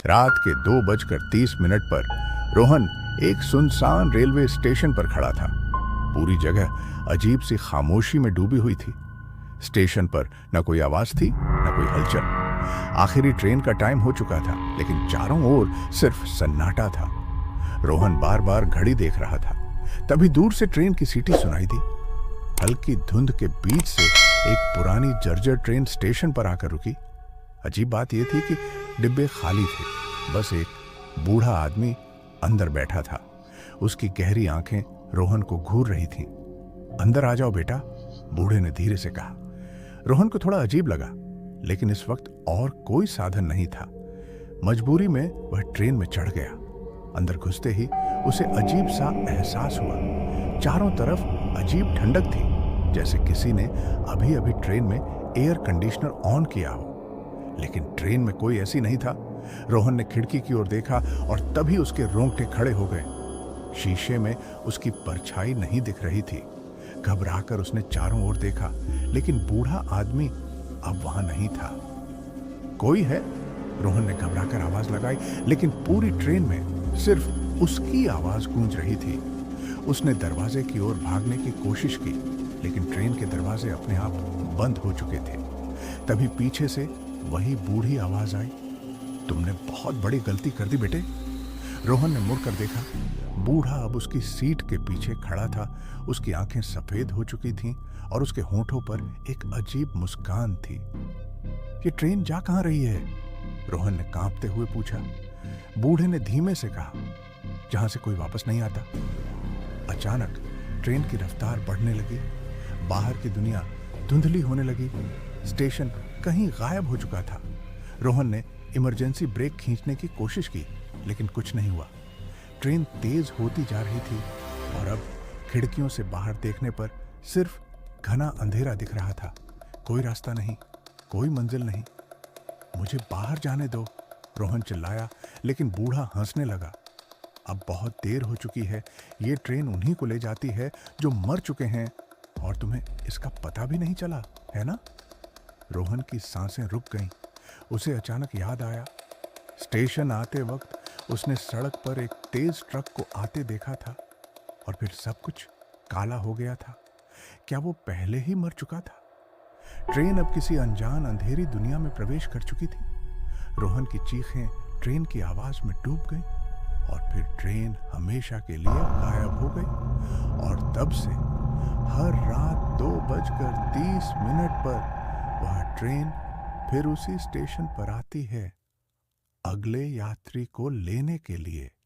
रात के 2:30 पर रोहन एक सुनसान रेलवे स्टेशन पर खड़ा था। पूरी जगह अजीब सी खामोशी में डूबी हुई थी। स्टेशन पर न कोई आवाज थी न कोई हलचल। आखिरी ट्रेन का टाइम हो चुका था, लेकिन चारों ओर सिर्फ सन्नाटा था। रोहन बार बार घड़ी देख रहा था। तभी दूर से ट्रेन की सीटी सुनाई दी। हल्की धुंध के बीच से एक पुरानी जर्जर ट्रेन स्टेशन पर आकर रुकी। अजीब बात यह थी कि डिब्बे खाली थे। बस एक बूढ़ा आदमी अंदर बैठा था। उसकी गहरी आंखें रोहन को घूर रही थीं। अंदर आ जाओ बेटा, बूढ़े ने धीरे से कहा। रोहन को थोड़ा अजीब लगा, लेकिन इस वक्त और कोई साधन नहीं था। मजबूरी में वह ट्रेन में चढ़ गया। अंदर घुसते ही उसे अजीब सा एहसास हुआ। चारों तरफ अजीब ठंडक थी, जैसे किसी ने अभी अभी ट्रेन में एयर कंडीशनर ऑन किया हो। लेकिन ट्रेन में कोई ऐसी नहीं था। रोहन ने खिड़की की ओर देखा और तभी उसके रोंगटे खड़े हो गए। शीशे में उसकी परछाई नहीं दिख रही थी। घबराकर उसने चारों ओर देखा, लेकिन बूढ़ा आदमी अब वहां नहीं था। कोई है? रोहन ने घबराकर आवाज लगाई, लेकिन पूरी ट्रेन में सिर्फ उसकी आवाज गूंज रही थी। उसने दरवाजे की ओर भागने की कोशिश की, लेकिन ट्रेन के दरवाजे अपने आप बंद हो चुके थे। तभी पीछे से वही बूढ़ी आवाज आई, तुमने बहुत बड़ी गलती कर दी बेटे। रोहन ने मुड़कर देखा। बूढ़ा अब उसकी सीट के पीछे खड़ा था। उसकी आंखें सफेद हो चुकी थीं और उसके होठों पर एक अजीब मुस्कान थी। ये ट्रेन जा कहां रही है? रोहन ने कांपते हुए पूछा। बूढ़े ने धीमे से कहा, जहां से कोई वापस नहीं आता। अचानक ट्रेन की रफ्तार बढ़ने लगी। बाहर की दुनिया धुंधली होने लगी। स्टेशन कहीं गायब हो चुका था। रोहन ने इमरजेंसी ब्रेक खींचने की कोशिश की, लेकिन कुछ नहीं हुआ। ट्रेन तेज होती जा रही थी और अब खिड़कियों से बाहर देखने पर सिर्फ घना अंधेरा दिख रहा था। कोई रास्ता नहीं, कोई मंजिल नहीं। मुझे बाहर जाने दो, रोहन चिल्लाया, लेकिन बूढ़ा हंसने लगा। अब बहुत देर हो चुकी है। ये ट्रेन उन्हीं को ले जाती है जो मर चुके हैं, और तुम्हें इसका पता भी नहीं चला, है ना? रोहन की सांसें रुक गईं। उसे अचानक याद आया, स्टेशन आते वक्त उसने सड़क पर एक तेज ट्रक को आते देखा था और फिर सब कुछ काला हो गया था। क्या वो पहले ही मर चुका था? ट्रेन अब किसी अनजान अंधेरी दुनिया में प्रवेश कर चुकी थी। रोहन की चीखें ट्रेन की आवाज में डूब गईं और फिर ट्रेन हमेशा के लिए गायब हो गई। और तब से हर रात 2:30 पर वह ट्रेन फिर उसी स्टेशन पर आती है, अगले यात्री को लेने के लिए।